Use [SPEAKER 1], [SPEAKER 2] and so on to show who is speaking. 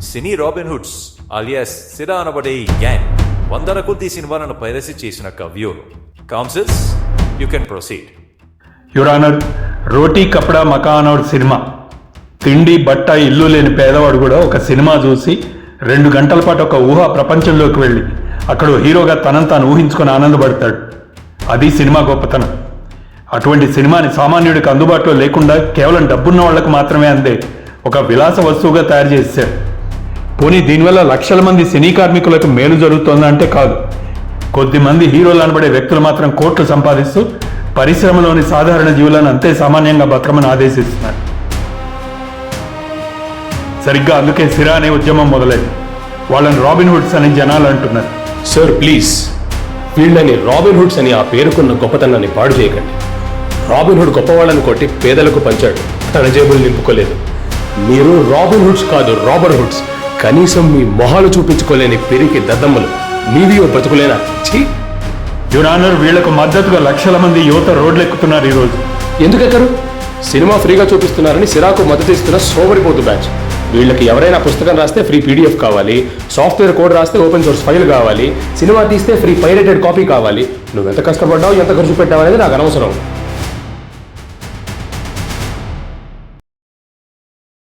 [SPEAKER 1] సినీ robin hoods alias సిరా అనబడే ఈ గ్యాంగ్ వందల కొద్ది సినిమాలను పైరసీ చేసిన కవ్యూరు. Counsels, you can proceed.
[SPEAKER 2] Your honour, Roti Kapda మకానోడ్ సినిమా. తిండి బట్ట ఇల్లు లేని పేదవాడు కూడా ఒక సినిమా చూసి 2 గంటల పాటు ఒక ఊహా ప్రపంచంలోకి వెళ్ళి అక్కడ హీరోగా తనను తాను ఊహించుకొని ఆనందపడతాడు. అది సినిమా గొప్పతనం. అటువంటి సినిమాని సామాన్యుడికి అందుబాటులో లేకుండా కేవలం డబ్బున్న వాళ్లకు మాత్రమే అందే ఒక విలాస వస్తువుగా తయారు చేశారు. పోనీ దీనివల్ల లక్షల మంది సినీ కార్మికులకు మేలు జరుగుతోందంటే కాదు. కొద్దిమంది హీరోలు అనబడే వ్యక్తులు మాత్రం కోట్లు సంపాదిస్తూ పరిశ్రమలోని సాధారణ జీవులను అంతే సామాన్యంగా బతకమని ఆదేశిస్తున్నారు. సరిగ్గా అందుకే సిరా అనే ఉద్యమం మొదలైంది. వాళ్ళని రాబిన్ హుడ్స్ అని జనాలు అంటున్నారు.
[SPEAKER 3] సార్ ప్లీజ్, వీళ్ళని రాబిన్ హుడ్స్ అని ఆ పేరుకున్న గొప్పతనాన్ని పాడు చేయకండి. రాబిన్ హుడ్ గొప్పవాళ్ళని కొట్టి పేదలకు పంచాడు, తన జేబులు నింపుకోలేదు. మీరు రాబిన్ హుడ్స్ కాదు, రాబర్ హుడ్స్. కనీసం మీ మొహాలు చూపించుకోలేని పెరిగి దద్దమ్మలు మీవి బతుకులేనా? ఛీ!
[SPEAKER 2] యువర్ ఆనర్, వీళ్లకు మద్దతుగా లక్షల మంది యువత రోడ్లెక్కుతున్నారు ఈరోజు.
[SPEAKER 3] ఎందుకెక్కరు? సినిమా ఫ్రీగా చూపిస్తున్నారని సిరాకు మద్దతు ఇస్తున్న సోబరిపోతు బ్యాచ్. వీళ్ళకి ఎవరైనా పుస్తకం రాస్తే ఫ్రీ పీడిఎఫ్ కావాలి, సాఫ్ట్వేర్ కోడ్ రాస్తే ఓపెన్ సోర్స్ ఫైల్ కావాలి, సినిమా తీస్తే ఫ్రీ పైరేటెడ్ కాపీ కావాలి. నువ్వెంత కష్టపడ్డావు, ఎంత ఖర్చు పెట్టావు అనేది నాకు అనవసరం.